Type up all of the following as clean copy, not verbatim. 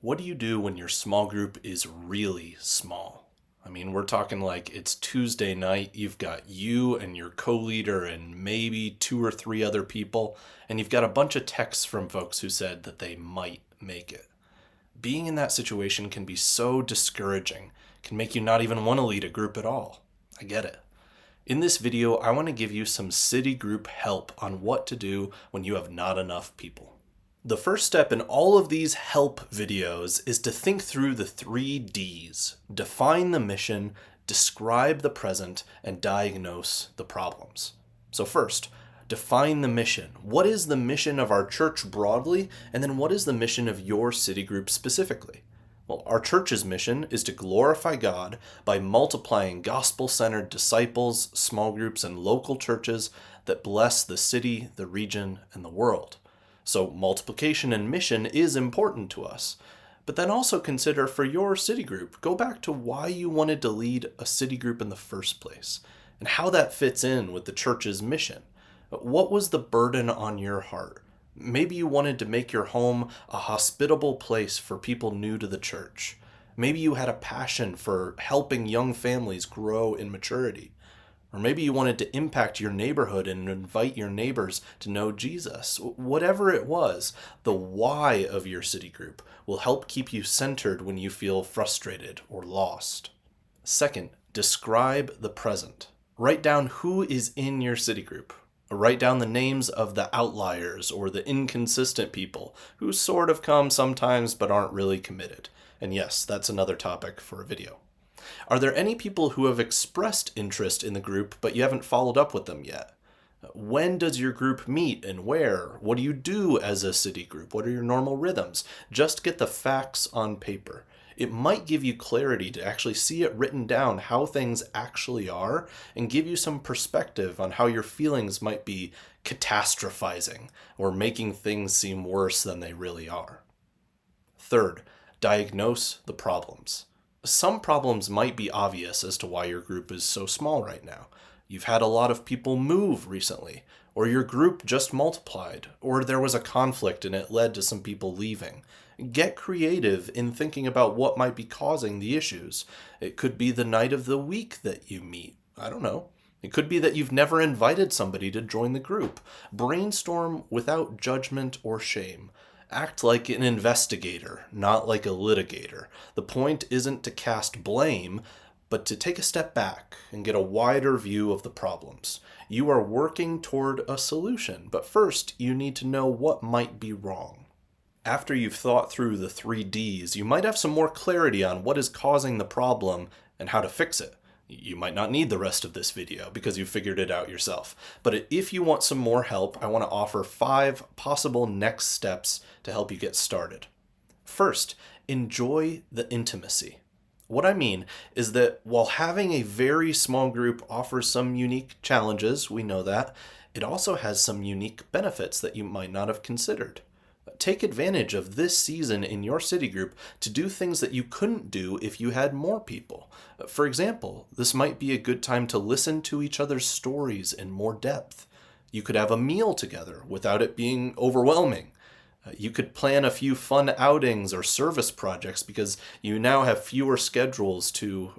What do you do when your small group is really small? I mean, we're talking like it's Tuesday night, you've got you and your co-leader and maybe two or three other people, and you've got a bunch of texts from folks who said that they might make it. Being in that situation can be so discouraging, can make you not even want to lead a group at all. I get it. In this video, I want to give you some city group help on what to do when you have not enough people. The first step in all of these help videos is to think through the 3 Ds. Define the mission, describe the present, and diagnose the problems. So first, define the mission. What is the mission of our church broadly, and then what is the mission of your city group specifically? Well, our church's mission is to glorify God by multiplying gospel-centered disciples, small groups, and local churches that bless the city, the region, and the world. So multiplication and mission is important to us. But then also consider for your city group, go back to why you wanted to lead a city group in the first place and how that fits in with the church's mission. What was the burden on your heart? Maybe you wanted to make your home a hospitable place for people new to the church. Maybe you had a passion for helping young families grow in maturity. Or maybe you wanted to impact your neighborhood and invite your neighbors to know Jesus. Whatever it was, the why of your city group will help keep you centered when you feel frustrated or lost. Second, describe the present. Write down who is in your city group. Write down the names of the outliers or the inconsistent people who sort of come sometimes but aren't really committed. And yes, that's another topic for a video. Are there any people who have expressed interest in the group, but you haven't followed up with them yet? When does your group meet and where? What do you do as a city group? What are your normal rhythms? Just get the facts on paper. It might give you clarity to actually see it written down how things actually are and give you some perspective on how your feelings might be catastrophizing or making things seem worse than they really are. Third, diagnose the problems. Some problems might be obvious as to why your group is so small right now. You've had a lot of people move recently, or your group just multiplied, or there was a conflict and it led to some people leaving. Get creative in thinking about what might be causing the issues. It could be the night of the week that you meet. I don't know. It could be that you've never invited somebody to join the group. Brainstorm without judgment or shame. Act like an investigator, not like a litigator. The point isn't to cast blame, but to take a step back and get a wider view of the problems. You are working toward a solution, but first you need to know what might be wrong. After you've thought through the 3 Ds, you might have some more clarity on what is causing the problem and how to fix it. You might not need the rest of this video because you figured it out yourself. But if you want some more help, I want to offer 5 possible next steps to help you get started. First, enjoy the intimacy. What I mean is that while having a very small group offers some unique challenges, we know that, it also has some unique benefits that you might not have considered. Take advantage of this season in your city group to do things that you couldn't do if you had more people. For example, this might be a good time to listen to each other's stories in more depth. You could have a meal together without it being overwhelming. You could plan a few fun outings or service projects because you now have fewer schedules to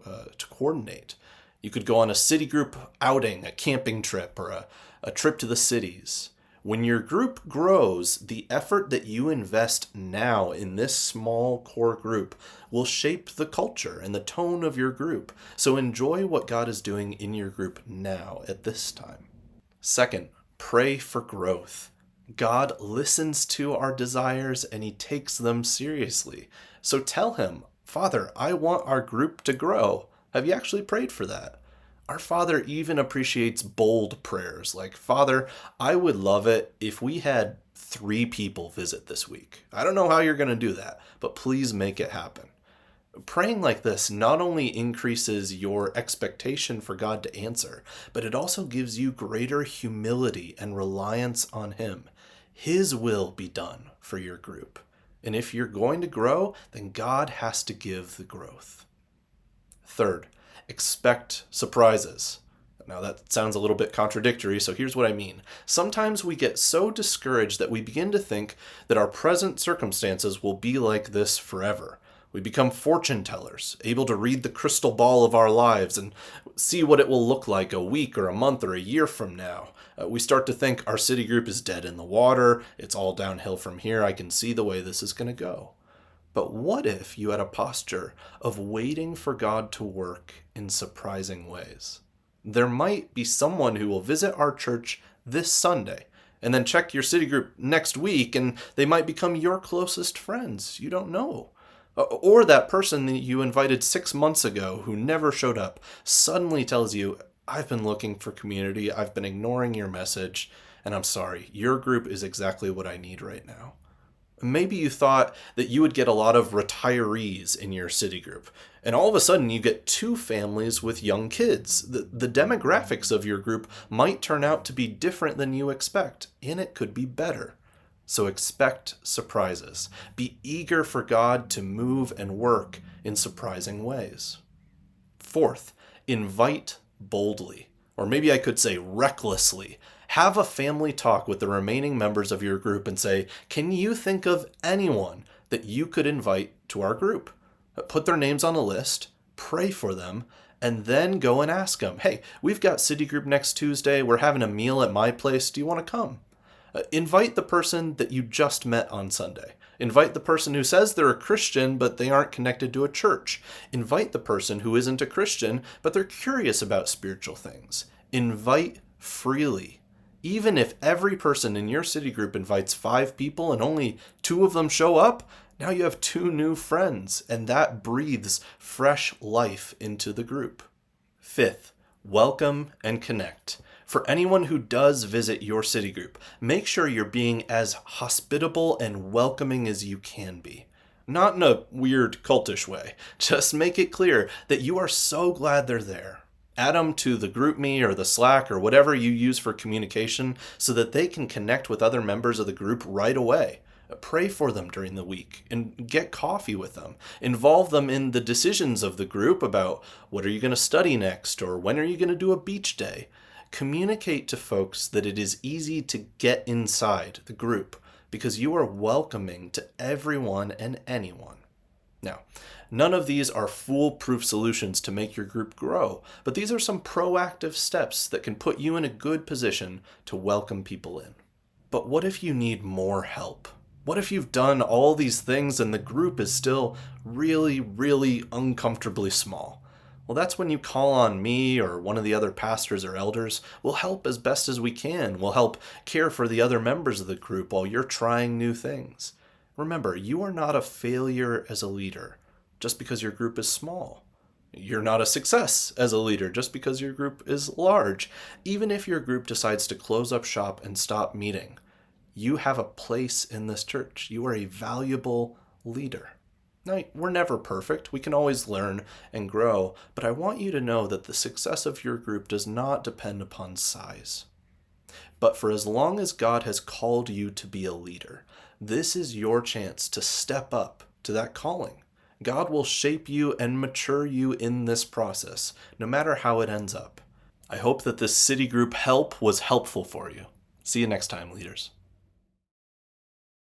coordinate. You could go on a city group outing, a camping trip, or a trip to the cities. When your group grows, the effort that you invest now in this small core group will shape the culture and the tone of your group. So enjoy what God is doing in your group now at this time. Second, pray for growth. God listens to our desires and he takes them seriously. So tell him, Father, I want our group to grow. Have you actually prayed for that? Our Father even appreciates bold prayers like, Father, I would love it if we had 3 people visit this week. I don't know how you're going to do that, but please make it happen. Praying like this not only increases your expectation for God to answer, but it also gives you greater humility and reliance on him. His will be done for your group. And if you're going to grow, then God has to give the growth. Third, expect surprises. Now that sounds a little bit contradictory, so here's what I mean. Sometimes we get so discouraged that we begin to think that our present circumstances will be like this forever. We become fortune tellers, able to read the crystal ball of our lives and see what it will look like a week or a month or a year from now. We start to think our city group is dead in the water, it's all downhill from here, I can see the way this is going to go. But what if you had a posture of waiting for God to work in surprising ways? There might be someone who will visit our church this Sunday and then check your city group next week, and they might become your closest friends. You don't know. Or that person that you invited 6 months ago who never showed up suddenly tells you, I've been looking for community, I've been ignoring your message, and I'm sorry, your group is exactly what I need right now. Maybe you thought that you would get a lot of retirees in your city group, and all of a sudden you get 2 families with young kids. The demographics of your group might turn out to be different than you expect, and it could be better. So expect surprises. Be eager for God to move and work in surprising ways. Fourth, invite boldly, or maybe I could say recklessly. Have a family talk with the remaining members of your group and say, can you think of anyone that you could invite to our group? Put their names on a list, pray for them, and then go and ask them, hey, we've got city group next Tuesday, we're having a meal at my place, do you want to come? Invite the person that you just met on Sunday. Invite the person who says they're a Christian, but they aren't connected to a church. Invite the person who isn't a Christian, but they're curious about spiritual things. Invite freely. Even if every person in your city group invites 5 people and only 2 of them show up, now you have 2 new friends, and that breathes fresh life into the group. Fifth, welcome and connect. For anyone who does visit your city group, make sure you're being as hospitable and welcoming as you can be. Not in a weird cultish way. Just make it clear that you are so glad they're there. Add them to the GroupMe or the Slack or whatever you use for communication so that they can connect with other members of the group right away. Pray for them during the week and get coffee with them. Involve them in the decisions of the group about what are you going to study next or when are you going to do a beach day. Communicate to folks that it is easy to get inside the group because you are welcoming to everyone and anyone. Now, none of these are foolproof solutions to make your group grow, but these are some proactive steps that can put you in a good position to welcome people in. But what if you need more help? What if you've done all these things and the group is still really, really uncomfortably small? Well, that's when you call on me or one of the other pastors or elders. We'll help as best as we can. We'll help care for the other members of the group while you're trying new things. Remember, you are not a failure as a leader just because your group is small. You're not a success as a leader just because your group is large. Even if your group decides to close up shop and stop meeting, you have a place in this church. You are a valuable leader. Now, we're never perfect. We can always learn and grow, but I want you to know that the success of your group does not depend upon size. But for as long as God has called you to be a leader, this is your chance to step up to that calling. God will shape you and mature you in this process, no matter how it ends up. I hope that this city group help was helpful for you. See you next time, leaders.